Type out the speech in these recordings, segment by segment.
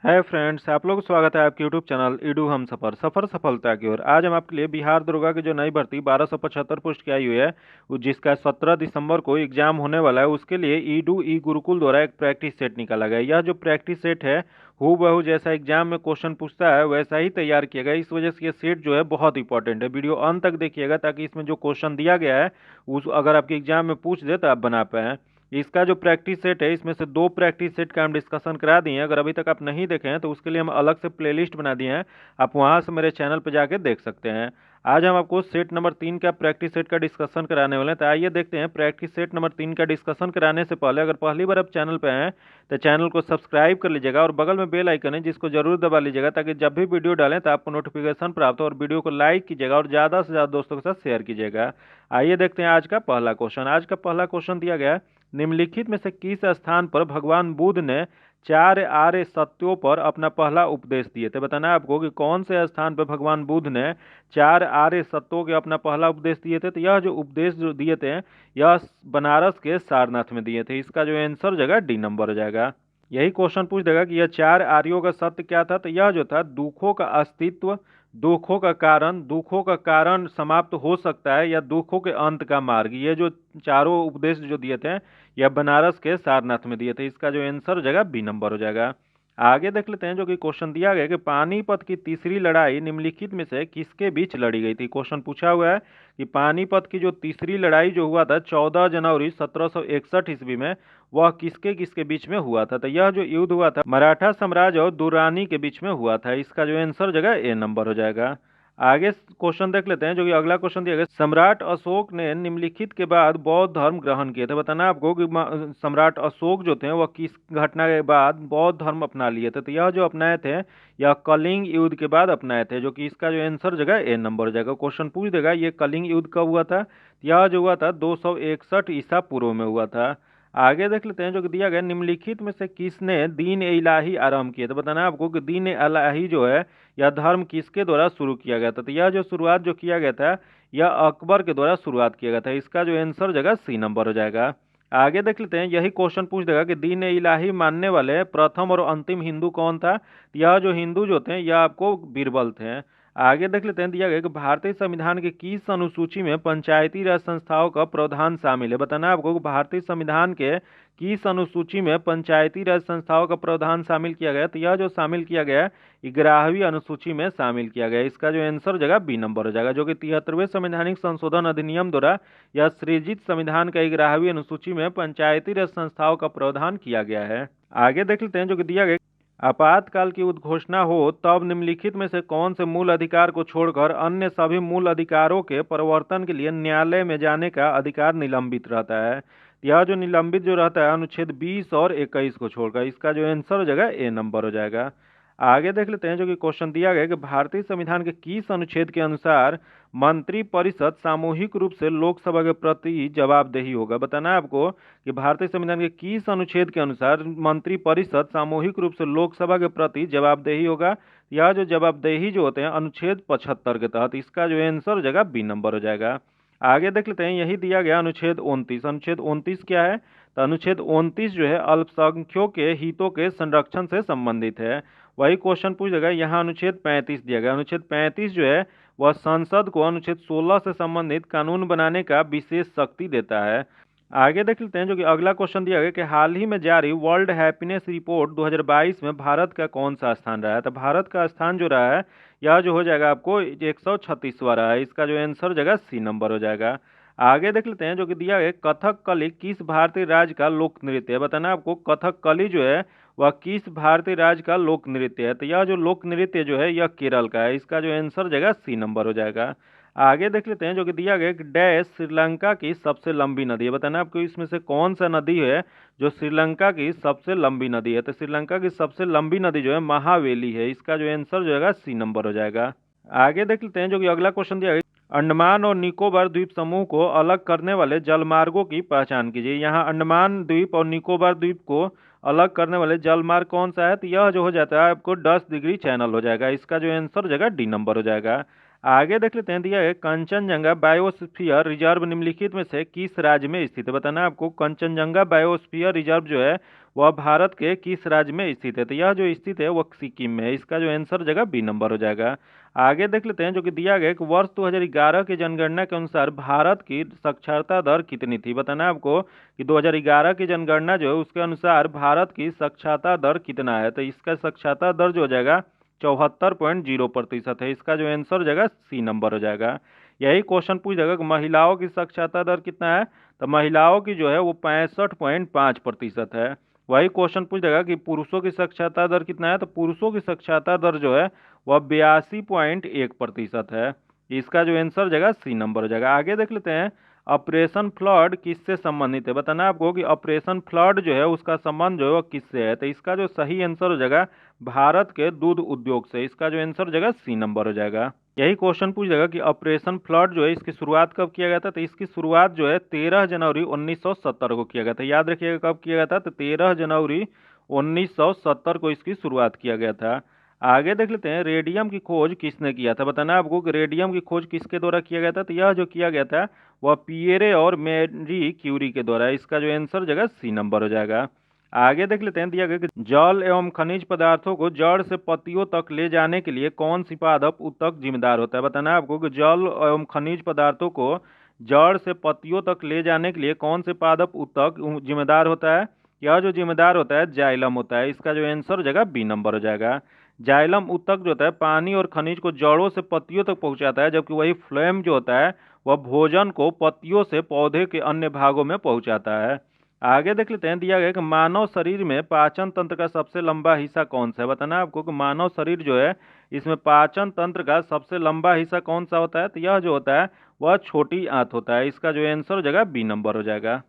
Hi friends, आप लोग को स्वागत है आपके यूट्यूब चैनल ईडू हम सफर सफलता की ओर। आज हम आपके लिए बिहार दरोगा की जो नई भर्ती 1275 पोस्ट की आई हुई है, जिसका 17 दिसंबर को एग्जाम होने वाला है, उसके लिए ईडू ई गुरुकुल द्वारा एक प्रैक्टिस सेट निकाला गया है। यह जो प्रैक्टिस सेट है हूबहू जैसा एग्जाम में क्वेश्चन पूछता है वैसा ही तैयार किया गया है। इस वजह से ये सेट जो है बहुत इंपॉर्टेंट है। वीडियो अंत तक देखिएगा ताकि इसमें जो क्वेश्चन दिया गया है उस अगर आपके एग्जाम में पूछ दे तो आप बना पाए। इसका जो प्रैक्टिस सेट है इसमें से दो प्रैक्टिस सेट का हम डिस्कशन करा दिए हैं। अगर अभी तक आप नहीं देखे हैं तो उसके लिए हम अलग से प्लेलिस्ट बना दिए हैं, आप वहां से मेरे चैनल पर जाके देख सकते हैं। आज हम आपको सेट नंबर 3 का प्रैक्टिस सेट का डिस्कशन कराने वाले हैं। तो आइए देखते हैं प्रैक्टिस सेट नंबर 3 का डिस्कशन कराने से पहले अगर पहली बार आप चैनल पे हैं तो चैनल को सब्सक्राइब कर लीजिएगा और बगल में बेल आइकन है जिसको जरूर दबा लीजिएगा ताकि जब भी वीडियो डालें तो आपको नोटिफिकेशन प्राप्त हो। और वीडियो को लाइक कीजिएगा और ज़्यादा से ज़्यादा दोस्तों के साथ शेयर कीजिएगा। आइए देखते हैं आज का पहला क्वेश्चन। आज का पहला क्वेश्चन दिया गया है, निम्नलिखित में से किस स्थान पर भगवान बुद्ध ने चार आर्य सत्यों पर अपना पहला उपदेश दिए थे। बताना है आपको कि कौन से स्थान पर भगवान बुद्ध ने चार आर्य सत्यों के अपना पहला उपदेश दिए थे। तो यह जो उपदेश जो दिए थे यह बनारस के सारनाथ में दिए थे। इसका जो आंसर हो जाएगा डी नंबर हो जाएगा। यही क्वेश्चन पूछ देगा कि यह चार आर्यों का सत्य क्या था। तो यह जो था दुखों का अस्तित्व, दुखों का कारण समाप्त हो सकता है या दुखों के अंत का मार्ग, ये जो चारों उपदेश जो दिए थे यह बनारस के सारनाथ में दिए थे। इसका जो आंसर हो जाएगा बी नंबर हो जाएगा। आगे देख लेते हैं जो कि क्वेश्चन दिया गया कि पानीपत की तीसरी लड़ाई निम्नलिखित में से किसके बीच लड़ी गई थी। क्वेश्चन पूछा हुआ है कि पानीपत की जो तीसरी लड़ाई जो हुआ था 14 जनवरी 1761 ईस्वी में, वह किसके किसके बीच में हुआ था। तो यह जो युद्ध हुआ था मराठा साम्राज्य और दुर्रानी के बीच में हुआ था। इसका जो आंसर हो जाएगा ए नंबर हो जाएगा। आगे क्वेश्चन देख लेते हैं जो कि अगला क्वेश्चन दिया गया, सम्राट अशोक ने निम्नलिखित के बाद बौद्ध धर्म ग्रहण किए थे। बताना आपको कि सम्राट अशोक जो थे वह किस घटना के बाद बौद्ध धर्म अपना लिए थे। तो यह जो अपनाए थे यह कलिंग युद्ध के बाद अपनाए थे, जो कि इसका जो आंसर जगह ए नंबर हो जाएगा। क्वेश्चन पूछ देगा ये कलिंग युद्ध कब हुआ था। यह जो हुआ था 261 ईसा पूर्व में हुआ था। आगे देख लेते हैं जो कि दिया गया, निम्नलिखित में से किसने दीन ए इलाही आरंभ किया। तो बताना आपको कि दीन ए इलाही जो है यह धर्म किसके द्वारा शुरू किया गया था। तो यह जो शुरुआत जो किया गया था यह अकबर के द्वारा शुरुआत किया गया था। इसका जो आंसर जगह सी नंबर हो जाएगा। आगे देख लेते हैं, यही क्वेश्चन पूछ देगा कि दीन ए इलाही मानने वाले प्रथम और अंतिम हिंदू कौन था। यह जो हिंदू जो थे यह आपको बीरबल थे। आगे देख लेते हैं, दिया गया कि भारतीय संविधान के किस अनुसूची में पंचायती राज संस्थाओं का प्रावधान शामिल है। बताना आपको कि भारतीय संविधान के किस अनुसूची में पंचायती राज संस्थाओं का प्रावधान शामिल किया गया। तो यह जो शामिल किया गया 11वीं अनुसूची में शामिल किया गया। इसका जो आंसर हो जाएगा बी नंबर हो जाएगा, जो कि 73वें संवैधानिक संशोधन अधिनियम द्वारा यह सृजित संविधान का 11वीं अनुसूची में पंचायती राज संस्थाओं का प्रावधान किया गया है। आगे देख लेते हैं जो कि दिया गया, आपातकाल की उद्घोषणा हो तब निम्नलिखित में से कौन से मूल अधिकार को छोड़कर अन्य सभी मूल अधिकारों के परिवर्तन के लिए न्यायालय में जाने का अधिकार निलंबित रहता है। यह जो निलंबित जो रहता है अनुच्छेद 20 और 21 को छोड़कर। इसका जो आंसर हो जाएगा ए नंबर हो जाएगा। आगे देख लेते हैं जो कि क्वेश्चन दिया गया कि भारतीय संविधान के किस अनुच्छेद के अनुसार मंत्री परिषद सामूहिक रूप से लोकसभा के प्रति जवाबदेही होगा। बताना है आपको कि भारतीय संविधान के किस अनुच्छेद के अनुसार मंत्री परिषद सामूहिक रूप से लोकसभा के प्रति जवाबदेही होगा। यह जो जवाबदेही जो होते हैं अनुच्छेद 75 के तहत। इसका जो आंसर हो जाएगा बी नंबर हो जाएगा। आगे देख लेते हैं, यही दिया गया अनुच्छेद 29। अनुच्छेद 29 क्या है। तो अनुच्छेद 29 जो है अल्पसंख्यकों के हितों के संरक्षण से संबंधित है। वही क्वेश्चन पूछ देगा, यहाँ अनुच्छेद 35 दिया गया। अनुच्छेद 35 जो है वह संसद को अनुच्छेद 16 से संबंधित कानून बनाने का विशेष शक्ति देता है। आगे देख लेते हैं जो कि अगला क्वेश्चन दिया गया कि हाल ही में जारी वर्ल्ड हैप्पीनेस रिपोर्ट 2022 में भारत का कौन सा स्थान रहा है। तो भारत का स्थान जो रहा है यह जो हो जाएगा आपको 136वां रहा है। इसका जो आंसर हो जाएगा सी नंबर हो जाएगा। आगे देख लेते हैं जो कि दिया गया, कथकली किस भारतीय राज्य का लोक नृत्य है। बताना आपको कथकली जो है वह किस भारतीय राज्य का लोक नृत्य है। तो यह जो लोक नृत्य जो है यह केरल का है। इसका जो आंसर हो जाएगा सी नंबर हो जाएगा। आगे देख लेते हैं जो कि दिया गया, डैश श्रीलंका की सबसे लंबी नदी है। बताना आपको इसमें से कौन सा नदी है जो श्रीलंका की सबसे लंबी नदी है। तो श्रीलंका की सबसे लंबी नदी जो है महावेली है। इसका जो आंसर जो है सी नंबर हो जाएगा। आगे देख लेते हैं जो कि अगला क्वेश्चन दिया गया, अंडमान और निकोबार द्वीप समूह को अलग करने वाले जलमार्गों की पहचान कीजिए। यहाँ अंडमान द्वीप और निकोबार द्वीप को अलग करने वाले जलमार्ग कौन सा है। तो यह जो हो जाता है आपको 10 डिग्री चैनल हो जाएगा। इसका जो आंसर हो जाएगा डी नंबर हो जाएगा। आगे देख लेते हैं, दिया है कंचनजंगा बायोस्फीयर रिजर्व निम्नलिखित में से किस राज्य में स्थित है। बताना है आपको कंचनजंगा बायोस्फीयर रिजर्व जो है वह भारत के किस राज्य में स्थित है। तो यह जो स्थित है वह सिक्किम में है। इसका जो आंसर जगह बी नंबर हो जाएगा। आगे देख लेते हैं, जो कि दिया गया कि वर्ष 2011 की जनगणना के अनुसार भारत की साक्षरता दर कितनी थी। बताना है आपको कि 2011 की जनगणना जो है उसके अनुसार भारत की साक्षरता दर कितना है। तो इसका साक्षरता दर जो हो जाएगा 74.0% है। इसका जो आंसर हो जाएगा सी नंबर हो जाएगा। यही क्वेश्चन पूछ जाएगा कि महिलाओं की साक्षरता दर कितना है, तो महिलाओं की जो है वो 65.5% है। वही क्वेश्चन पूछ जाएगा कि पुरुषों की साक्षरता दर कितना है, तो पुरुषों की साक्षरता दर जो है वह 82.1% है। इसका जो आंसर हो जाएगा सी नंबर हो जाएगा। आगे देख लेते हैं, ऑपरेशन फ्लड किससे संबंधित है। बताना है आपको कि ऑपरेशन फ्लड जो है उसका संबंध जो है वो किससे है। तो इसका जो सही आंसर हो जाएगा भारत के दूध उद्योग से। इसका जो आंसर हो जाएगा सी नंबर हो जाएगा। यही क्वेश्चन पूछ जाएगा कि ऑपरेशन फ्लड जो है इसकी शुरुआत कब किया गया था। तो इसकी शुरुआत जो है 13 जनवरी 1970 को किया गया था। याद रखिएगा कब किया गया था, तो 13 जनवरी 1970 को इसकी शुरुआत किया गया था। आगे देख लेते हैं, रेडियम की खोज किसने किया था। बताना है आपको कि रेडियम की खोज किसके द्वारा किया गया था। तो यह जो किया गया था वह पियरे और मैरी क्यूरी के द्वारा। इसका जो आंसर जगह सी नंबर हो जाएगा। आगे देख लेते हैं, दिया गया कि जल एवं खनिज पदार्थों को जड़ से पत्तियों तक ले जाने के लिए कौन सी पादप ऊतक जिम्मेदार होता है। बताना है आपको कि जल एवं खनिज पदार्थों को जड़ से पत्तियों तक ले जाने के लिए कौन से पादप ऊतक जिम्मेदार होता है। यह जो जिम्मेदार होता है जाइलम होता है। इसका जो आंसर हो जाएगा बी नंबर हो जाएगा। जाइलम ऊतक जो होता है पानी और खनिज को जड़ों से पत्तियों तक पहुंचाता है, जबकि वही फ्लेम जो होता है वह भोजन को पत्तियों से पौधे के अन्य भागों में पहुंचाता है। आगे देख लेते हैं, दिया गया कि मानव शरीर में पाचन तंत्र का सबसे लंबा हिस्सा कौन सा है। बताना है आपको कि मानव शरीर जो है इसमें पाचन तंत्र का सबसे लंबा हिस्सा कौन सा होता है। तो यह जो होता है वह छोटी आंत होता है। इसका जो आंसर हो जाएगा बी नंबर हो जाएगा।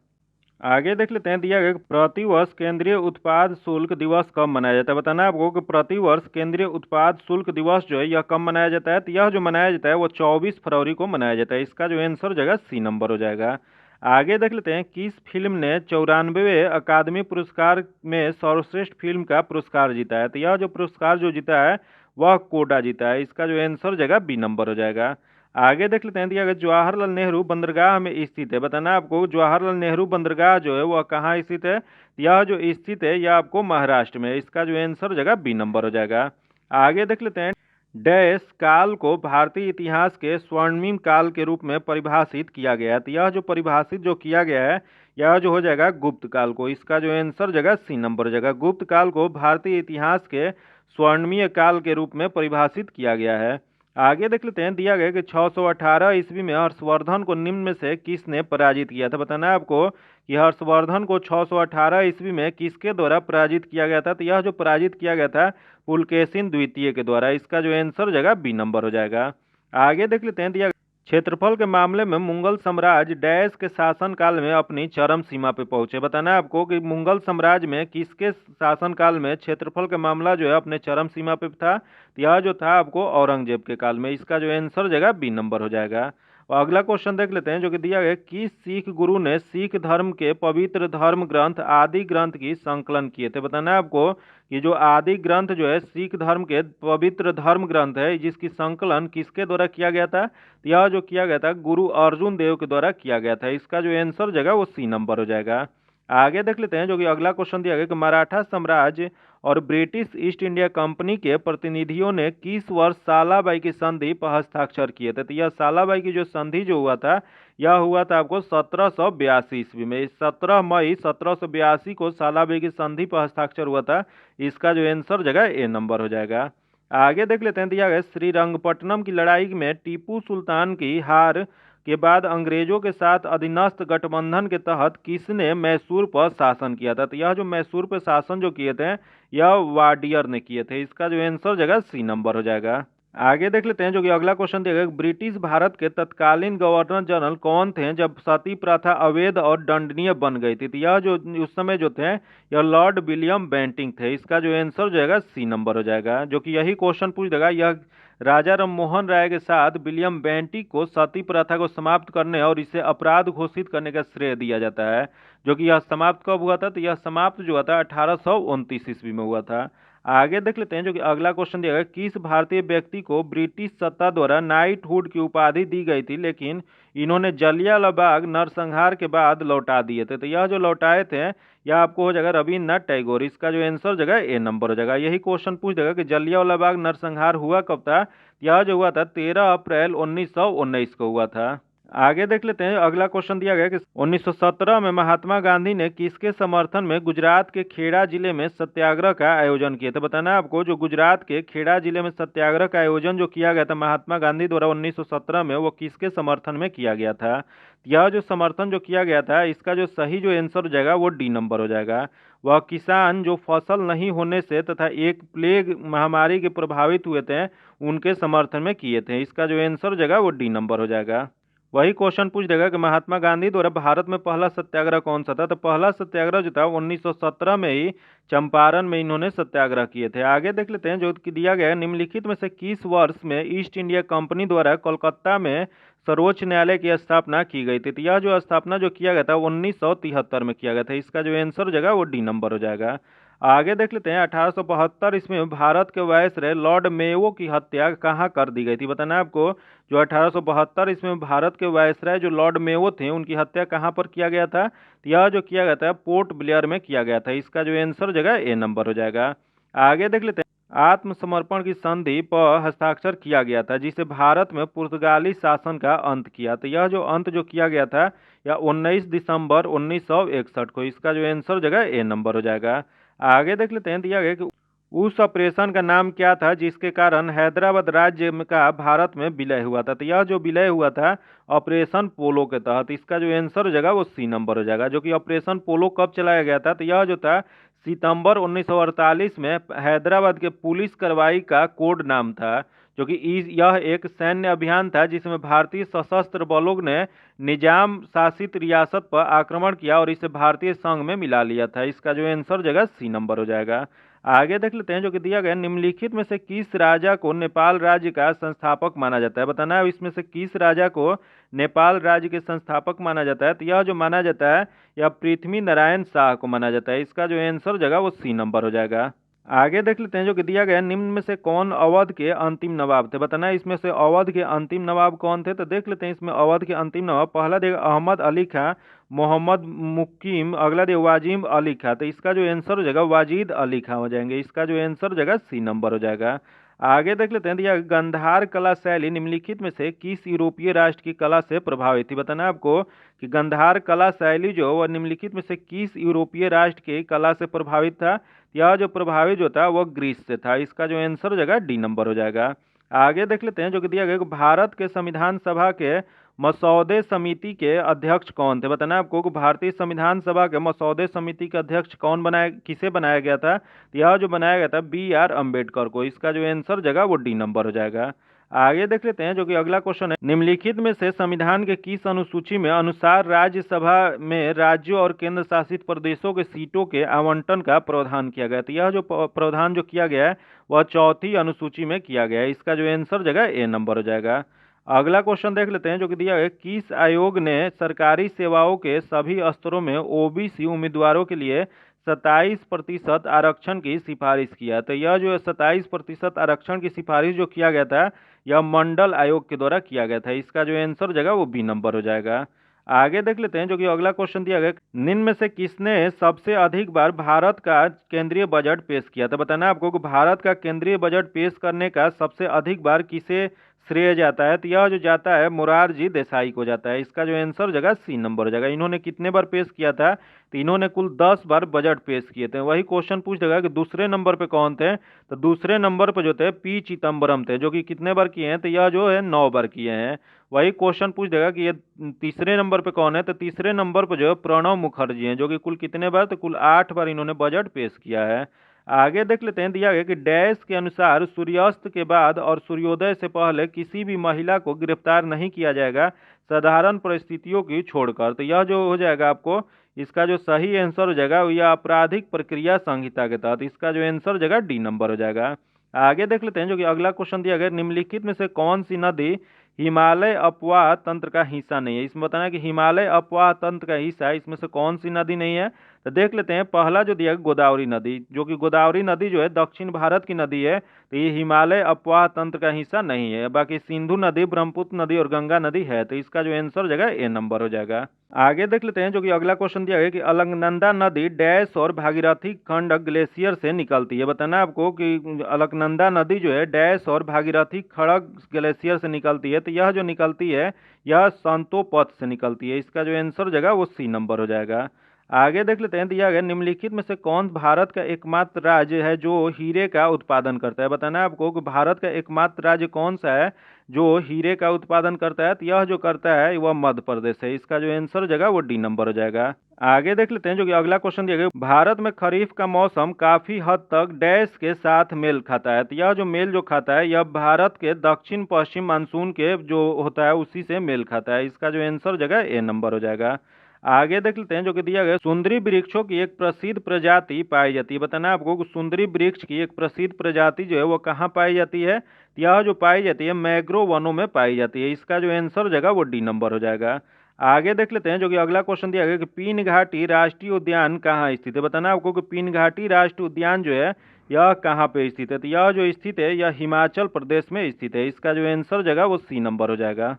आगे देख लेते हैं, दिया गया कि प्रतिवर्ष केंद्रीय उत्पाद शुल्क दिवस कब मनाया जाता है। बताना है आपको कि प्रतिवर्ष केंद्रीय उत्पाद शुल्क दिवस जो है यह कब मनाया जाता है। तो यह जो मनाया जाता है वो 24 फरवरी को मनाया जाता है। इसका जो आंसर हो जाएगा सी नंबर हो जाएगा। आगे देख लेते हैं, किस फिल्म ने 94वें अकादमी पुरस्कार में सर्वश्रेष्ठ फिल्म का पुरस्कार जीता है। तो यह जो पुरस्कार जो जीता है वह कोडा जीता है। इसका जो आंसर हो जाएगा बी नंबर हो जाएगा। आगे देख लेते हैं, दिया गया जवाहरलाल नेहरू बंदरगाह में स्थित है। बताना है आपको जवाहरलाल नेहरू बंदरगाह जो है वह कहाँ स्थित है। यह जो स्थित है यह आपको महाराष्ट्र में है। इसका जो आंसर हो जाएगा बी नंबर हो जाएगा। आगे देख लेते हैं, डैश काल को भारतीय इतिहास के स्वर्णिम काल के रूप में परिभाषित किया गया है। तो यह जो परिभाषित जो किया गया है यह जो हो जाएगा गुप्त काल को। इसका जो आंसर हो जाएगा सी नंबर हो जाएगा। गुप्त काल को भारतीय इतिहास के स्वर्णिम काल के रूप में परिभाषित किया गया है। आगे देख लेते हैं, दिया गया कि 618 ईस्वी में हर्षवर्धन को निम्न में से किसने पराजित किया था। बताना है आपको कि हर्षवर्धन को 618 ईस्वी में किसके द्वारा पराजित किया गया था। तो यह जो पराजित किया गया था पुलकेशिन द्वितीय के द्वारा। इसका जो आंसर हो जाएगा बी नंबर हो जाएगा। आगे देख लेते हैं, दिया क्षेत्रफल के मामले में मुगल साम्राज्य डैश के शासनकाल में अपनी चरम सीमा पे पहुंचे। बताना है आपको कि मुगल साम्राज्य में किसके शासनकाल में क्षेत्रफल का मामला जो है अपने चरम सीमा पे था। तो यह जो था आपको औरंगजेब के काल में। इसका जो आंसर हो जाएगा बी नंबर हो जाएगा। और अगला क्वेश्चन देख लेते हैं, जो कि दिया गया किस सिख गुरु ने सिख धर्म के पवित्र धर्म ग्रंथ आदि ग्रंथ की संकलन किए थे। बताना है आपको कि जो आदि ग्रंथ जो है सिख धर्म के पवित्र धर्म ग्रंथ है जिसकी संकलन किसके द्वारा किया गया था। तो यह जो किया गया था गुरु अर्जुन देव के द्वारा किया गया था। इसका जो आंसर हो जाएगा वो सी नंबर हो जाएगा। आगे देख लेते हैं, जो कि अगला क्वेश्चन दिया गया कि मराठा साम्राज्य और ब्रिटिश ईस्ट इंडिया कंपनी के प्रतिनिधियों ने किस वर्ष सालाबाई की संधि पर हस्ताक्षर किए थे। तो यह सालाबाई की जो संधि जो हुआ था यह हुआ था आपको 1782 ईस्वी में। 17 मई 1782 को सालाबाई की संधि पर हस्ताक्षर हुआ था। इसका जो आंसर जगह ए नंबर हो जाएगा। आगे देख लेते हैं, दिया गया श्रीरंगपट्टनम की लड़ाई में टीपू सुल्तान की हार के बाद अंग्रेजों के साथ अधीनस्थ गठबंधन के तहत किसने मैसूर पर शासन किया था। तो यह जो मैसूर पर शासन जो किए थे यह वाडियर ने किए थे। इसका जो आंसर जगह सी नंबर हो जाएगा। आगे देख लेते हैं, जो कि अगला क्वेश्चन दिया गया ब्रिटिश भारत के तत्कालीन गवर्नर जनरल कौन थे जब सती प्रथा अवैध और दंडनीय बन गई थी। तो यह जो उस समय जो थे यह लॉर्ड विलियम बेंटिंग थे। इसका जो आंसर हो जाएगा सी नंबर हो जाएगा। जो कि यही क्वेश्चन पूछ देगा, यह राजा राम मोहन राय के साथ विलियम बेंटिंग को सती प्रथा को समाप्त करने और इसे अपराध घोषित करने का श्रेय दिया जाता है। जो कि यह समाप्त कब हुआ था। तो यह समाप्त जो हुआ था 1829 ईस्वी में हुआ था। आगे देख लेते हैं जो कि अगला क्वेश्चन दिया गया, किस भारतीय व्यक्ति को ब्रिटिश सत्ता द्वारा नाइटहुड की उपाधि दी गई थी लेकिन इन्होंने जलियांवाला बाग नरसंहार के बाद लौटा दिए थे। तो यह जो लौटाए थे यह आपको हो जाएगा रविन्द्रनाथ टैगोर। इसका जो आंसर जगह ए नंबर हो जाएगा। यही क्वेश्चन पूछ देगा कि जलियांवाला बाग नरसंहार हुआ कब था। यह जो हुआ था 13 अप्रैल 1919 को हुआ था। आगे देख लेते हैं अगला क्वेश्चन दिया गया कि 1917 में महात्मा गांधी ने किसके समर्थन में गुजरात के खेड़ा जिले में सत्याग्रह का आयोजन किया था। बताना है आपको, जो गुजरात के खेड़ा जिले में सत्याग्रह का आयोजन जो किया गया था महात्मा गांधी द्वारा 1917 में, वो किसके समर्थन में किया गया था। यह जो समर्थन जो किया गया था इसका जो सही जो आंसर हो जाएगा वो डी नंबर हो जाएगा। वह किसान जो फसल नहीं होने से तथा एक प्लेग महामारी के प्रभावित हुए थे उनके समर्थन में किए थे। इसका जो आंसर हो जाएगा वो डी नंबर हो जाएगा। वही क्वेश्चन पूछ देगा कि महात्मा गांधी द्वारा भारत में पहला सत्याग्रह कौन सा था। तो पहला सत्याग्रह जो था 1917 में ही चंपारण में इन्होंने सत्याग्रह किए थे। आगे देख लेते हैं जो कि दिया गया है, निम्नलिखित में से किस वर्ष में ईस्ट इंडिया कंपनी द्वारा कोलकाता में सर्वोच्च न्यायालय की स्थापना की गई थी। तो यह जो स्थापना जो किया गया था 1973 में किया गया था। इसका जो आंसर हो जाएगा वो डी नंबर हो जाएगा। आगे देख लेते हैं 1872 ईस्वी में भारत के वायसराय लॉर्ड मेयो की हत्या कहाँ कर दी गई थी। बताना है आपको, जो 1872 ईस्वी में भारत के वायसराय जो लॉर्ड मेयो थे उनकी हत्या कहाँ पर किया गया था। तो यह जो किया गया था पोर्ट ब्लेयर में किया गया था। इसका जो आंसर हो जाएगा ए नंबर हो जाएगा। आगे देख लेते हैं आत्मसमर्पण की संधि पर हस्ताक्षर किया गया था जिसे भारत में पुर्तगाली शासन का अंत किया। तो यह जो अंत जो किया गया था यह 19 दिसंबर 1961 को। इसका जो आंसर हो जाएगा ए नंबर हो जाएगा। आगे देख लेते हैं दिया गया कि उस ऑपरेशन का नाम क्या था जिसके कारण हैदराबाद राज्य का भारत में विलय हुआ था। तो यह जो विलय हुआ था ऑपरेशन पोलो के तहत। इसका जो आंसर हो जाएगा वो सी नंबर हो जाएगा। जो कि ऑपरेशन पोलो कब चलाया गया था, तो यह जो था सितंबर 1948 में हैदराबाद के पुलिस कार्रवाई का कोड नाम था। जो कि यह एक सैन्य अभियान था जिसमें भारतीय सशस्त्र बलों ने निजाम शासित रियासत पर आक्रमण किया और इसे भारतीय संघ में मिला लिया था। इसका जो आंसर हो जाएगा सी नंबर हो जाएगा। आगे देख लेते हैं जो कि दिया गया, निम्नलिखित में से किस राजा को नेपाल राज्य का संस्थापक माना जाता है। बताना है इसमें से किस राजा को नेपाल राज्य के संस्थापक माना जाता है। तो यह जो माना जाता है यह पृथ्वी नारायण शाह को माना जाता है। इसका जो आंसर हो जाएगा वो सी नंबर हो जाएगा। आगे देख लेते हैं जो कि दिया गया, निम्न में से कौन अवध के अंतिम नवाब थे। बताना है इसमें से अवध के अंतिम नवाब कौन थे। तो देख लेते हैं इसमें अवध के अंतिम नवाब, पहला देगा अहमद अली खां, मोहम्मद मुकीम, अगला देगा वाजिम अली खां। तो इसका जो आंसर हो जाएगा वाजिद अली खां हो जाएंगे। इसका जो आंसर हो जाएगा सी नंबर हो जाएगा। आगे देख लेते हैं दिया गंधार कला शैली निम्नलिखित में से किस यूरोपीय राष्ट्र की कला से प्रभावित थी। बताना है आपको कि गंधार कला शैली जो वह निम्नलिखित में से किस यूरोपीय राष्ट्र की कला से प्रभावित था। यह जो प्रभावित जो था वह ग्रीस से था। इसका जो आंसर हो जाएगा डी नंबर हो जाएगा। आगे देख लेते हैं जो कि दिया गया, भारत के संविधान सभा के मसौदे समिति के अध्यक्ष कौन थे। बताना है आपको कि भारतीय संविधान सभा के मसौदे समिति के अध्यक्ष कौन बनाया, किसे बनाया गया था। यह जो बनाया गया था BR अम्बेडकर को। इसका जो आंसर हो जाएगा वो डी नंबर हो जाएगा। आगे देख लेते हैं जो कि अगला क्वेश्चन है, निम्नलिखित में से संविधान के किस अनुसूची में अनुसार राज्यसभा में राज्यों और केंद्र शासित प्रदेशों के सीटों के आवंटन का प्रावधान किया गया। तो यह जो प्रावधान जो किया गया है वह चौथी अनुसूची में किया गया है। इसका जो आंसर जगह ए नंबर हो जाएगा। अगला क्वेश्चन देख लेते हैं जो कि दिया है, किस आयोग ने सरकारी सेवाओं के सभी स्तरों में OBC उम्मीदवारों के लिए 27% आरक्षण की सिफारिश किया। तो यह जो 27% आरक्षण की सिफारिश जो किया गया था यह मंडल आयोग के द्वारा किया गया था। इसका जो आंसर जगह वो बी नंबर हो जाएगा। आगे देख लेते हैं जो कि अगला क्वेश्चन दिया गया, निम्न में से किसने सबसे अधिक बार भारत का केंद्रीय बजट पेश किया। तो बताना आपको कि भारत का केंद्रीय बजट पेश करने का सबसे अधिक बार किसे श्रेय जाता है। तो यह जो जाता है मोरारजी देसाई को जाता है। इसका जो आंसर जगह सी नंबर हो जाएगा। इन्होंने कितने बार पेश किया था, तो इन्होंने कुल 10 बार बजट पेश किए थे। वही क्वेश्चन पूछ देगा कि दूसरे नंबर पे कौन थे। तो दूसरे नंबर पर जो थे पी चिदम्बरम थे, जो कि कितने बार किए हैं, तो यह जो है 9 बार किए हैं। वही क्वेश्चन पूछ देगा कि ये तीसरे नंबर पे कौन है। तो तीसरे नंबर पर जो है प्रणब मुखर्जी हैं, जो कि कुल कितने बार, तो कुल 8 बार इन्होंने बजट पेश किया है। आगे देख लेते हैं, दिया गया कि डैश के अनुसार सूर्यास्त के बाद और सूर्योदय से पहले किसी भी महिला को गिरफ्तार नहीं किया जाएगा साधारण परिस्थितियों की छोड़कर। तो यह जो हो जाएगा आपको, इसका जो सही आंसर हो जाएगा यह आपराधिक प्रक्रिया संहिता के तहत। इसका जो आंसर हो जाएगा डी नंबर हो जाएगा। आगे देख लेते हैं जो कि अगला क्वेश्चन दिया गया, निम्नलिखित में से कौन सी नदी हिमालय अपवाह तंत्र का हिस्सा नहीं है। इसमें बताना है कि हिमालय अपवाह तंत्र का हिस्सा है, इसमें से कौन सी नदी नहीं है। तो देख लेते हैं पहला जो दिया है गोदावरी नदी, जो कि गोदावरी नदी जो है दक्षिण भारत की नदी है, तो ये हिमालय अपवाह तंत्र का हिस्सा नहीं है। बाकी सिंधु नदी, ब्रह्मपुत्र नदी और गंगा नदी है, तो इसका जो आंसर हो जाएगा ए नंबर हो जाएगा। आगे देख लेते हैं जो कि अगला क्वेश्चन दिया गया कि अलकनंदा नदी डैश और भागीरथी खंड ग्लेशियर से निकलती है। बताना आपको कि अलकनंदा नदी जो है डैश और भागीरथी खड़ग ग्लेशियर से निकलती है, तो यह जो निकलती है यह संतोपथ से निकलती है। इसका जो आंसर हो जाएगा वो सी नंबर हो जाएगा। आगे देख लेते हैं दिया गया निम्नलिखित में से कौन भारत का एकमात्र राज्य है जो हीरे का उत्पादन करता है। बताना है आपको कि भारत का एकमात्र राज्य कौन सा है जो हीरे का उत्पादन करता है, तो यह जो करता है वह मध्य प्रदेश है। इसका जो आंसर हो जाएगा वो डी नंबर हो जाएगा। आगे देख लेते हैं जो कि अगला क्वेश्चन दिया गया भारत में खरीफ का मौसम काफी हद तक डैश के साथ मेल खाता है, तो यह जो मेल जो खाता है यह भारत के दक्षिण पश्चिम मानसून के जो होता है उसी से मेल खाता है। इसका जो आंसर हो जाएगा ए नंबर हो जाएगा। आगे देख लेते हैं जो कि दिया गया सुंदरी वृक्षों की एक प्रसिद्ध प्रजाति पाई जाती है। बताना आपको कि सुंदरी वृक्ष की एक प्रसिद्ध प्रजाति जो है वो कहाँ पाई जाती है, तो यह जो पाई जाती है मैंग्रोव वनों में पाई जाती है। इसका जो आंसर हो जाएगा वो डी नंबर हो जाएगा। आगे देख लेते हैं जो कि अगला क्वेश्चन दिया गया कि पीन घाटी राष्ट्रीय उद्यान कहाँ स्थित है। बताना आपको कि पीन घाटी राष्ट्रीय उद्यान जो है यह कहाँ पे स्थित है, तो यह जो स्थित है यह हिमाचल प्रदेश में स्थित है। इसका जो आंसर हो जाएगा वो सी नंबर हो जाएगा।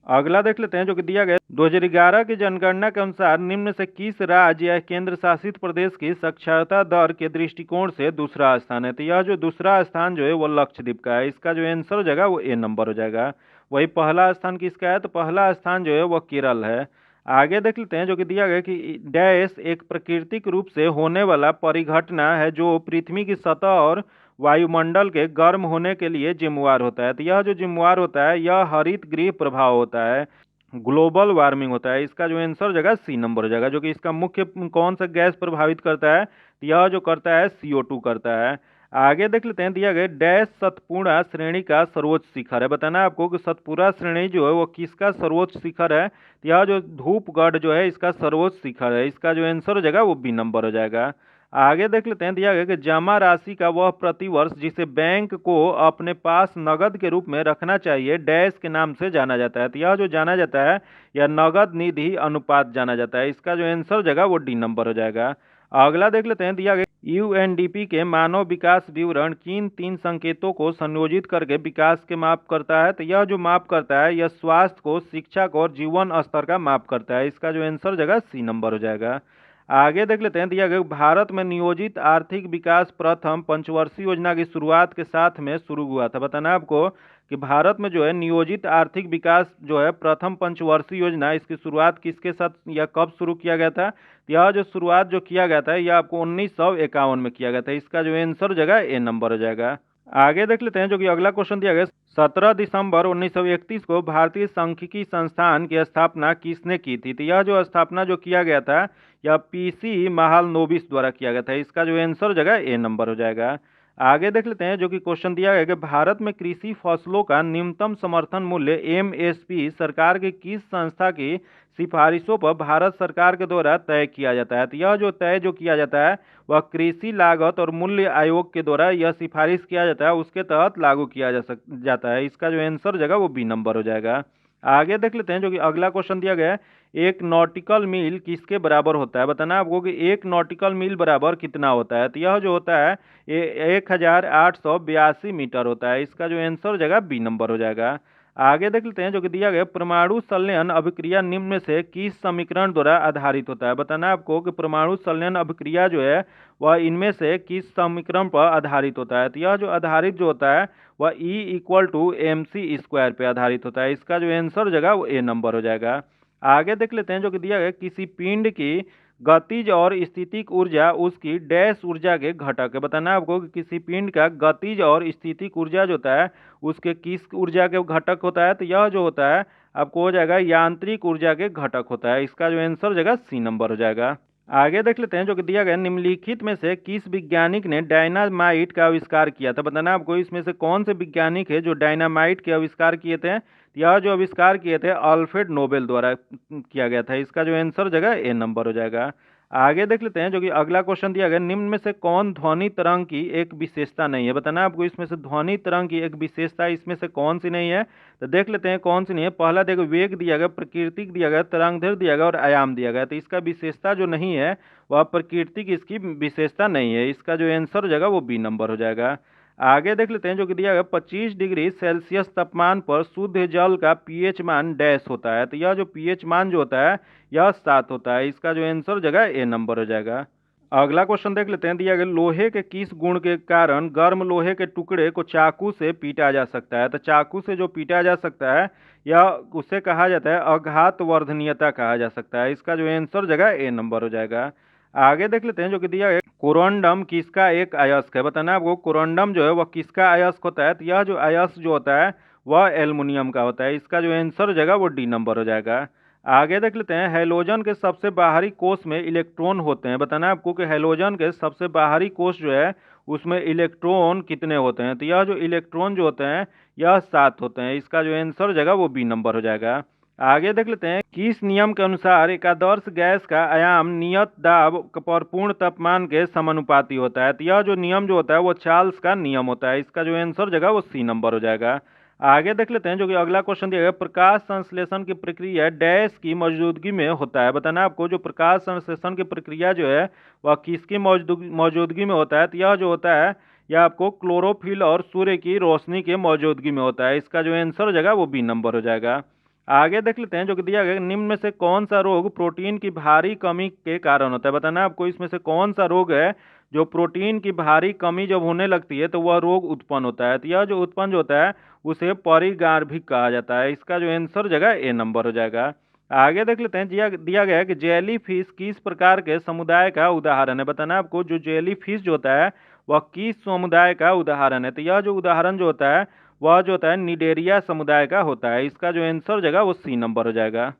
अगला देख लेते हैं जो कि दिया गया 2011 की जनगणना के अनुसार निम्न से किस राज्य या केंद्र शासित प्रदेश की साक्षरता दर के दृष्टिकोण से दूसरा स्थान है, तो यह जो दूसरा स्थान जो है वो लक्षद्वीप का है। इसका जो आंसर हो जाएगा वो ए नंबर हो जाएगा। वही पहला स्थान किसका है, तो पहला स्थान जो है वो केरल है। आगे देख लेते हैं जो कि दिया गया कि डैश एक प्राकृतिक रूप से होने वाला परिघटना है जो पृथ्वी की सतह और वायुमंडल के गर्म होने के लिए जिम्मेवार होता है, तो यह जो जिम्मेवार होता है यह हरित गृह प्रभाव होता है, ग्लोबल वार्मिंग होता है। इसका जो आंसर हो जाएगा सी नंबर हो जाएगा। जो कि इसका मुख्य कौन सा गैस प्रभावित करता है, तो यह जो करता है CO2 करता है। आगे देख लेते हैं दिया गया डैश सतपुड़ा श्रेणी का सर्वोच्च शिखर है। बताना है आपको कि सतपुड़ा श्रेणी जो है वो किसका सर्वोच्च शिखर है, तो यह जो धूपगढ़ जो है इसका सर्वोच्च शिखर है। इसका जो आंसर हो जाएगा वो बी नंबर हो जाएगा। आगे देख लेते हैं दिया गया कि जमा राशि का वह प्रतिवर्ष जिसे बैंक को अपने पास नगद के रूप में रखना चाहिए डैश के नाम से जाना जाता है, तो यह जो जाना जाता है यह नगद निधि अनुपात जाना जाता है। इसका जो आंसर हो जाएगा वो डी नंबर हो जाएगा। अगला देख लेते हैं दिया गया UNDP के मानव विकास विवरण किन 3 संकेतों को संयोजित करके विकास के माप करता है, तो यह जो माप करता है यह स्वास्थ्य को, शिक्षा को और जीवन स्तर का माप करता है। इसका जो आंसर हो जाएगा सी नंबर हो जाएगा। आगे देख लेते हैं दिया गया भारत में नियोजित आर्थिक विकास प्रथम पंचवर्षीय योजना की शुरुआत के साथ में शुरू हुआ था। बताना आपको कि भारत में जो है नियोजित आर्थिक विकास जो है प्रथम पंचवर्षीय योजना इसकी शुरुआत किसके साथ या कब शुरू किया गया था, यह जो शुरुआत जो किया गया था यह आपको 1951 में किया गया था। इसका जो आंसर हो जाएगा ए नंबर हो जाएगा। आगे देख लेते हैं जो कि अगला क्वेश्चन दिया गया 17 दिसंबर 1931 को भारतीय सांख्यिकी संस्थान की स्थापना किसने की थी, तो यह जो स्थापना जो किया गया था यह PC महालनोबिस द्वारा किया गया था। इसका जो आंसर हो जाएगा ए नंबर हो जाएगा। आगे देख लेते हैं जो कि क्वेश्चन दिया गया कि भारत में कृषि फसलों का न्यूनतम समर्थन मूल्य MSP सरकार की किस संस्था की सिफारिशों पर भारत सरकार के द्वारा तय किया जाता है, तो यह जो तय जो किया जाता है वह कृषि लागत और मूल्य आयोग के द्वारा यह सिफारिश किया जाता है, उसके तहत लागू किया जाता है। इसका जो आंसर हो जाएगा वो बी नंबर हो जाएगा। आगे देख लेते हैं जो कि अगला क्वेश्चन दिया गया है एक नॉटिकल मील किसके बराबर होता है। बताना आपको कि एक नॉटिकल मील बराबर कितना होता है, तो यह जो होता है 1882 मीटर होता है। इसका जो आंसर हो जाएगा बी नंबर हो जाएगा। आगे देख लेते हैं जो कि दिया गया परमाणु संलयन अभिक्रिया निम्न में से किस समीकरण द्वारा आधारित होता है। बताना आपको कि परमाणु संलयन अभिक्रिया जो है वह इनमें से किस समीकरण पर आधारित होता है, तो यह जो आधारित जो होता है वह E=mc² पे आधारित होता है। इसका जो आंसर हो जाएगा वो ए नंबर हो जाएगा। आगे देख लेते हैं जो कि दिया गया किसी पिंड की गतिज और स्थितिक ऊर्जा उसकी डैश ऊर्जा के घटक है। बताना आपको कि किसी पिंड का गतिज और स्थितिक ऊर्जा जो होता है उसके किस ऊर्जा के घटक होता है, तो यह जो होता है आपको हो जाएगा यांत्रिक ऊर्जा के घटक होता है। इसका जो आंसर हो जाएगा सी नंबर हो जाएगा। आगे देख लेते हैं जो कि दिया गया निम्नलिखित में से किस वैज्ञानिक ने डायनामाइट का आविष्कार किया था। बताना आपको इसमें से कौन से वैज्ञानिक है जो डायनामाइट के आविष्कार किए थे, यह जो आविष्कार किए थे अल्फ्रेड नोबेल द्वारा किया गया था। इसका जो आंसर हो जाएगा ए नंबर हो जाएगा। आगे देख लेते हैं जो कि अगला क्वेश्चन दिया गया, निम्न में से कौन ध्वनि तरंग की एक विशेषता नहीं है। बताना है आपको इसमें से ध्वनि तरंग की एक विशेषता इसमें से कौन सी नहीं है। तो देख लेते हैं कौन सी नहीं है। पहला देखो, वेग दिया गया, प्रकृतिक दिया गया, तरंगदैर्घ्य दिया गया और आयाम दिया गया। तो इसका विशेषता जो नहीं है वह प्रकृतिक इसकी विशेषता नहीं है। इसका जो आंसर हो जाएगा वो बी नंबर हो जाएगा। आगे देख लेते हैं जो कि दिया गया, 25 डिग्री सेल्सियस तापमान पर शुद्ध जल का पीएच मान डैश होता है। तो यह जो पीएच मान जो होता है यह 7 होता है। इसका जो आंसर हो जाएगा ए नंबर हो जाएगा। अगला क्वेश्चन देख लेते हैं, दिया गया, लोहे के किस गुण के कारण गर्म लोहे के टुकड़े को चाकू से पीटा जा सकता है। तो चाकू से जो पीटा जा सकता है या उसे कहा जाता है आघात वर्धनीयता कहा जा सकता है। इसका जो आंसर हो जाएगा ए नंबर हो जाएगा। आगे देख लेते हैं जो कि दिया गया, कोरंडम किसका एक अयस्क है। बताना है आपको कोरंडम जो है वह किसका अयस्क होता है। तो यह जो अयस्क जो होता है वह एल्युमिनियम का होता है। इसका जो आंसर हो जाएगा वो डी नंबर हो जाएगा। आगे देख लेते हैं, हैलोजन के सबसे बाहरी कोष में इलेक्ट्रॉन होते हैं। बताना है आपको कि हैलोजन के सबसे बाहरी कोष जो है उसमें इलेक्ट्रॉन कितने होते हैं। तो यह जो इलेक्ट्रॉन जो होते हैं यह 7 होते हैं। इसका जो आंसर हो जाएगा वो बी नंबर हो जाएगा। आगे देख लेते हैं, किस नियम के अनुसार एक आदर्श गैस का आयाम नियत दाब पर पूर्ण तापमान के समानुपाती होता है। तो यह जो नियम जो होता है वो चार्ल्स का नियम होता है। इसका जो आंसर हो जाएगा वो सी नंबर हो जाएगा। आगे देख लेते हैं जो कि अगला क्वेश्चन दिया गया, प्रकाश संश्लेषण की प्रक्रिया डैश की मौजूदगी में होता है। बताना आपको जो प्रकाश संश्लेषण की प्रक्रिया जो है वह किसकी मौजूदगी में होता है। तो यह जो होता है यह आपको क्लोरोफिल और सूर्य की रोशनी के मौजूदगी में होता है। इसका जो आंसर हो जाएगा वो बी नंबर हो जाएगा। आगे देख लेते हैं जो कि दिया गया, निम्न में से कौन सा रोग प्रोटीन की भारी कमी के कारण होता है। बताना आपको इसमें से कौन सा रोग है जो प्रोटीन की भारी कमी जब होने लगती है तो वह रोग उत्पन्न होता है। तो यह जो उत्पन्न जो होता है उसे परिगार्भिक कहा जाता है। इसका जो आंसर हो जाएगा ए नंबर हो जाएगा। आगे देख लेते हैं, दिया गया है कि जेली फिश किस प्रकार के समुदाय का उदाहरण है। बताना आपको जो जेली फिश जो होता है वह किस समुदाय का उदाहरण है। तो यह जो उदाहरण जो होता है वह जो होता है निडेरिया समुदाय का होता है। इसका जो आंसर हो जाएगा वो सी नंबर हो जाएगा।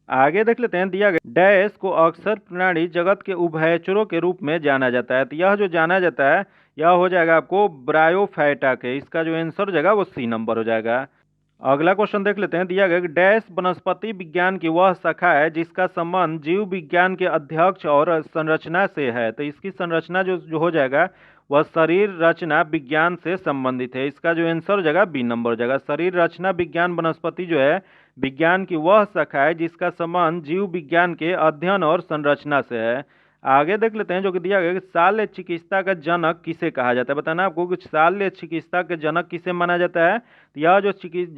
आगे देख लेते हैं, दिया गया, डैश को अक्सर प्राणी जगत के उभयचरों के रूप में जाना जाता है। तो यह जो जाना जाता है यह हो जाएगा आपको ब्रायोफाइटा के। इसका जो आंसर हो जाएगा वो सी नंबर हो जाएगा। अगला क्वेश्चन देख लेते हैं, दिया गया कि डैश वनस्पति विज्ञान की वह शाखा है जिसका संबंध जीव विज्ञान के अध्यक्ष और संरचना से है। तो इसकी संरचना जो हो जाएगा वह शरीर रचना विज्ञान से संबंधित है। इसका जो आंसर हो जाएगा बी नंबर हो जाएगा। शरीर रचना विज्ञान वनस्पति जो है विज्ञान की वह शाखा है जिसका संबंध जीव विज्ञान के अध्ययन और संरचना से है। आगे देख लेते हैं जो कि दिया गया कि शल्य चिकित्सा का जनक किसे कहा जाता है। बताना आपको कि शल्य चिकित्सा के जनक किसे माना जाता है। तो यह जो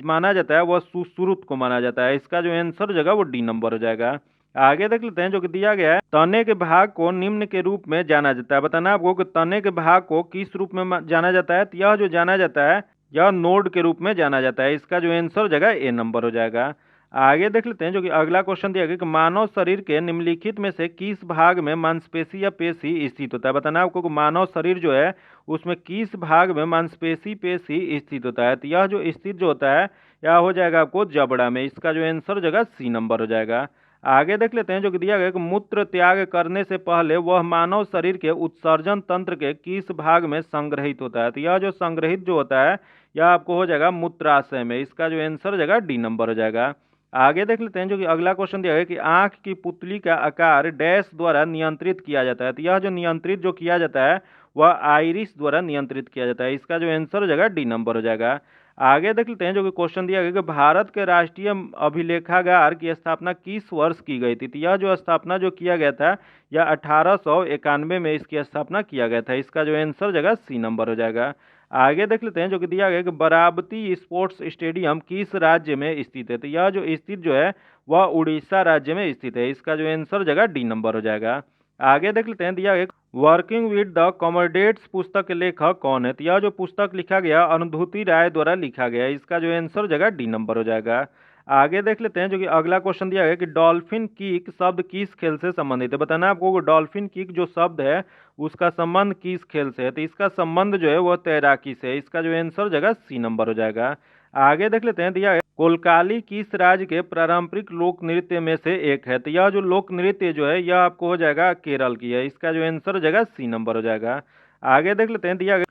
माना जाता है वह सुश्रुत को माना जाता है। इसका जो आंसर हो जाएगा वो डी नंबर हो जाएगा। आगे देख लेते हैं जो कि दिया गया है, तने के भाग को निम्न के रूप में जाना जाता है। बताना आपको कि तने के भाग को किस रूप में जाना जाता है। तो यह जो जाना जाता है यह नोड के रूप में जाना जाता है। इसका जो आंसर हो जाएगा ए नंबर हो जाएगा। आगे देख लेते हैं जो कि अगला क्वेश्चन दिया गया कि मानव शरीर के निम्नलिखित में से किस भाग में मांसपेशी या पेशी स्थित होता है। बताना आपको कि मानव शरीर जो है उसमें किस भाग में मांसपेशी पेशी स्थित होता है। तो यह जो स्थित जो होता है यह हो जाएगा आपको जबड़ा में। इसका जो आंसर हो जाएगा सी नंबर हो जाएगा। आगे देख लेते हैं जो कि दिया गया कि मूत्र त्याग करने से पहले वह मानव शरीर के उत्सर्जन तंत्र के किस भाग में संग्रहित होता है। तो यह जो संग्रहित जो होता है यह आपको हो जाएगा मूत्राशय में। इसका जो आंसर हो जाएगा डी नंबर हो जाएगा। आगे देख लेते हैं जो कि अगला क्वेश्चन दिया गया कि आंख की पुतली का आकार डैश द्वारा नियंत्रित किया जाता है। तो यह जो नियंत्रित जो किया जाता है वह आइरिस द्वारा नियंत्रित किया जाता है। इसका जो आंसर हो जाएगा डी नंबर हो जाएगा। आगे देख लेते हैं जो कि क्वेश्चन दिया गया कि भारत के राष्ट्रीय अभिलेखागार की स्थापना किस वर्ष की गई थी। तो यह जो स्थापना जो किया गया था यह 1891 में इसकी स्थापना किया गया था। इसका जो आंसर हो जाएगा सी नंबर हो जाएगा। आगे देख लेते हैं जो कि दिया गया कि बराबती स्पोर्ट्स स्टेडियम किस राज्य में स्थित है। तो यह जो स्थित जो है वह उड़ीसा राज्य में स्थित है। इसका जो आंसर हो जाएगा डी नंबर हो जाएगा। आगे देख लेते हैं, दिया गया वर्किंग विद द कॉमरेड्स पुस्तक के लेखक कौन है। तो यह जो पुस्तक लिखा गया अनुभूति राय द्वारा लिखा गया है। इसका जो आंसर हो जाएगा डी नंबर हो जाएगा। आगे देख लेते हैं जो कि अगला क्वेश्चन दिया गया कि डॉल्फिन किक शब्द किस खेल से संबंधित है। बताना आपको डॉल्फिन किक जो शब्द है उसका संबंध किस खेल से है। तो इसका संबंध जो है वह तैराकी से है। इसका जो आंसर हो जाएगा सी नंबर हो जाएगा। आगे देख लेते हैं, दिया गया कोलकाली किस राज्य के पारंपरिक लोक नृत्य में से एक है। तो यह जो लोक नृत्य जो है यह आपको हो जाएगा केरल की है। इसका जो आंसर हो जाएगा सी नंबर हो जाएगा। आगे देख लेते हैं, दिया गया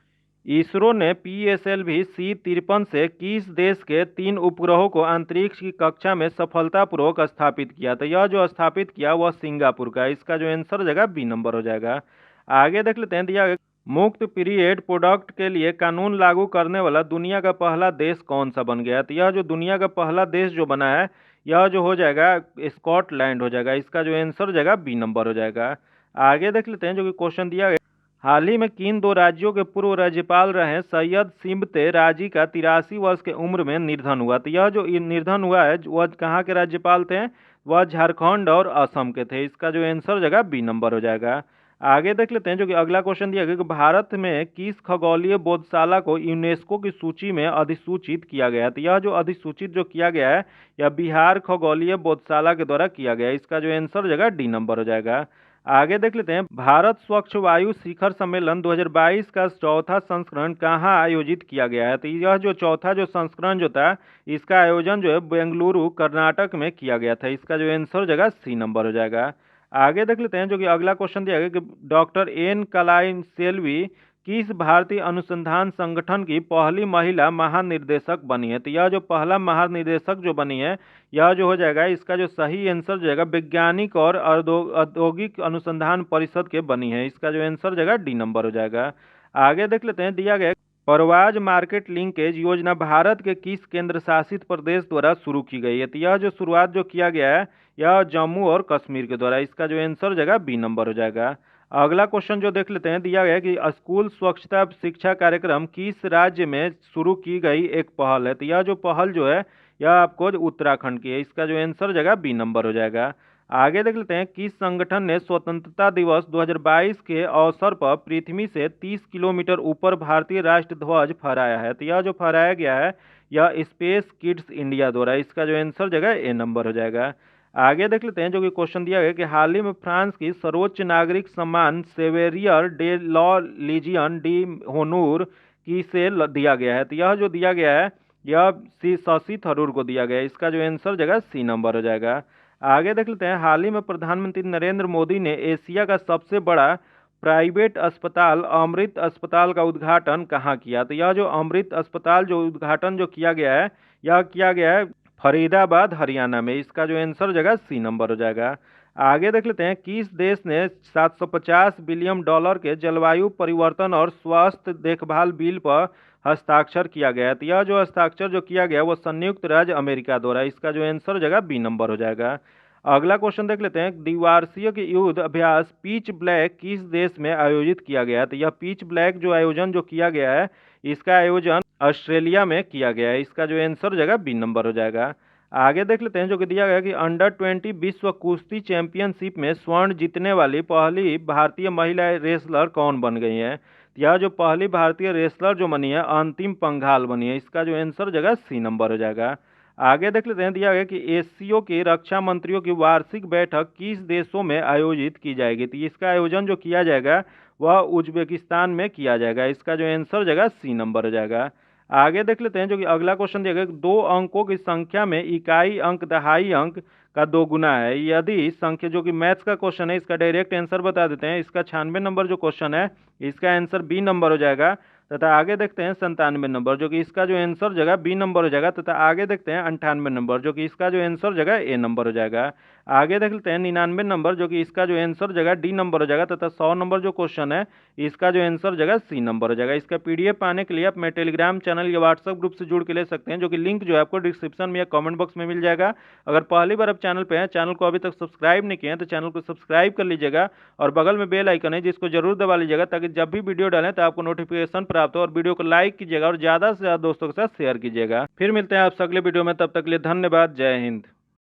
इसरो ने PSLV-C-53 से किस देश के 3 उपग्रहों को अंतरिक्ष की कक्षा में सफलतापूर्वक स्थापित किया? तो यह जो स्थापित किया वह सिंगापुर का। इसका जो आंसर हो जाएगा बी नंबर हो जाएगा। आगे देख लेते हैं, दिया गया मुक्त पीरियड प्रोडक्ट के लिए कानून लागू करने वाला दुनिया का पहला देश कौन सा बन गया? तो यह जो दुनिया का पहला देश जो बना है, यह जो हो जाएगा स्कॉटलैंड हो जाएगा। इसका जो आंसर हो जाएगा बी नंबर हो जाएगा। आगे देख लेते हैं, जो कि क्वेश्चन दिया गया, हाल ही में किन 2 राज्यों के पूर्व राज्यपाल रहे सैयद सिम्बते राजी का 83 वर्ष की उम्र में निधन हुआ? तो यह जो निधन हुआ है वह कहाँ के राज्यपाल थे? वह झारखंड और असम के थे। इसका जो आंसर हो जाएगा बी नंबर हो जाएगा। आगे देख लेते हैं, जो कि अगला क्वेश्चन दिया गया कि भारत में किस खगोलीय बोधशाला को यूनेस्को की सूची में अधिसूचित किया गया है? तो यह जो अधिसूचित जो किया गया है, यह बिहार खगोलीय बोधशाला के द्वारा किया गया है। इसका जो आंसर हो जाएगा डी नंबर हो जाएगा। आगे देख लेते हैं, भारत स्वच्छ वायु शिखर सम्मेलन 2022 का चौथा संस्करण कहाँ आयोजित किया गया है? तो यह जो चौथा जो संस्करण जो था, इसका आयोजन जो है बेंगलुरु कर्नाटक में किया गया था। इसका जो आंसर हो जाएगा सी नंबर हो जाएगा। आगे देख लेते हैं, जो कि अगला क्वेश्चन दिया गया कि डॉक्टर एन कलाइन सेल्वी किस भारतीय अनुसंधान संगठन की पहली महिला महानिर्देशक बनी है? तो यह जो पहला महानिर्देशक जो बनी है, यह जो हो जाएगा, इसका जो सही आंसर जो जाएगा वैज्ञानिक और औद्योगिक अनुसंधान परिषद के बनी है। इसका जो आंसर जाएगा डी नंबर हो जाएगा। आगे देख लेते हैं, दिया गया परवाज मार्केट लिंकेज योजना भारत के किस केंद्र शासित प्रदेश द्वारा शुरू की गई है? तो यह जो शुरुआत जो किया गया है, यह जम्मू और कश्मीर के द्वारा। इसका जो आंसर हो जाएगा बी नंबर हो जाएगा। अगला क्वेश्चन जो देख लेते हैं, दिया गया है कि स्कूल स्वच्छता शिक्षा कार्यक्रम किस राज्य में शुरू की गई एक पहल है? तो यह जो पहल जो है, यह आपको उत्तराखंड की है। इसका जो आंसर हो जाएगा बी नंबर हो जाएगा। आगे देख लेते हैं, किस संगठन ने स्वतंत्रता दिवस 2022 के अवसर पर पृथ्वी से 30 किलोमीटर ऊपर भारतीय राष्ट्र ध्वज फहराया है? तो यह जो फहराया गया है, यह स्पेस किड्स इंडिया द्वारा। इसका जो आंसर हो जाएगा ए नंबर हो जाएगा। आगे देख लेते हैं, जो कि क्वेश्चन दिया गया कि हाल ही में फ्रांस की सर्वोच्च नागरिक सम्मान सेवेरियर डे लॉ लीजियन डी होनूर किसे दिया गया है? तो यह जो दिया गया है, यह शशि थरूर को दिया गया है। इसका जो आंसर जाएगा सी नंबर हो जाएगा। आगे देख लेते हैं, हाल ही में प्रधानमंत्री नरेंद्र मोदी ने एशिया का सबसे बड़ा प्राइवेट अस्पताल अमृत अस्पताल का उद्घाटन कहाँ किया? तो यह जो अमृत अस्पताल जो उद्घाटन जो किया गया है, यह किया गया है फरीदाबाद हरियाणा में। इसका जो आंसर जाएगा सी नंबर हो जाएगा। आगे देख लेते हैं, किस देश ने 750 बिलियन डॉलर के जलवायु परिवर्तन और स्वास्थ्य देखभाल बिल पर हस्ताक्षर किया गया है? तो यह जो हस्ताक्षर जो किया गया वो संयुक्त राज्य अमेरिका द्वारा। इसका जो आंसर हो जाएगा बी नंबर हो जाएगा। अगला क्वेश्चन देख लेते हैं, द्विवार्षिक युद्ध अभ्यास पिच ब्लैक किस देश में आयोजित किया गया है? तो यह पिच ब्लैक जो आयोजन जो किया गया है, इसका आयोजन ऑस्ट्रेलिया में किया गया है। इसका जो आंसर हो जाएगा बी नंबर हो जाएगा। आगे देख लेते हैं, जो कि दिया गया कि अंडर-20 विश्व कुश्ती चैंपियनशिप में स्वर्ण जीतने वाली पहली भारतीय महिला रेसलर कौन बन गई है? यह जो पहली भारतीय रेसलर जो बनी है, अंतिम पंघाल बनी है। इसका जो आंसर हो जाएगा सी नंबर हो जाएगा। आगे देख लेते हैं, दिया गया कि एससीओ की रक्षा मंत्रियों की वार्षिक बैठक किस देशों में आयोजित की जाएगी? तो इसका आयोजन जो किया जाएगा वह उज्बेकिस्तान में किया जाएगा। इसका जो आंसर हो जाएगा सी नंबर हो जाएगा। आगे देख लेते हैं, जो कि अगला क्वेश्चन दिया गया, 2 अंकों की संख्या में इकाई अंक दहाई अंक का 2 गुना है। यदि संख्या, जो कि मैथ्स का क्वेश्चन है, इसका डायरेक्ट आंसर बता देते हैं। इसका 96 नंबर जो क्वेश्चन है, इसका आंसर बी नंबर हो जाएगा। तथा आगे देखते हैं 97 नंबर, जो कि इसका जो आंसर जगह बी नंबर हो जाएगा। तथा आगे देखते हैं 98 नंबर, जो कि इसका जो आंसर जगह ए नंबर हो जाएगा। आगे देख लेते हैं 99 नंबर, जो कि इसका जो आंसर जगह डी नंबर हो जाएगा। तथा 100 नंबर जो क्वेश्चन है, इसका जो आंसर जगह सी नंबर हो जाएगा। इसका पीडीएफ पाने के लिए आप मेरे टेलीग्राम चैनल या व्हाट्सएप ग्रुप से जुड़ के ले सकते हैं, जो कि लिंक जो है आपको डिस्क्रिप्शन में या कमेंट बॉक्स में मिल जाएगा। अगर पहली बार आप चैनल पे हैं, चैनल को अभी तक सब्सक्राइब नहीं किए हैं, तो चैनल को सब्सक्राइब कर लीजिएगा और बगल में बेल आइकन है जिसको जरूर दबा लीजिएगा, ताकि जब भी वीडियो डालें तो आपको नोटिफिकेशन प्राप्त हो। और वीडियो को लाइक कीजिएगा और ज़्यादा से ज़्यादा दोस्तों के साथ शेयर कीजिएगा। फिर मिलते हैं आपसे अगले वीडियो में, तब तक के लिए धन्यवाद। जय हिंद।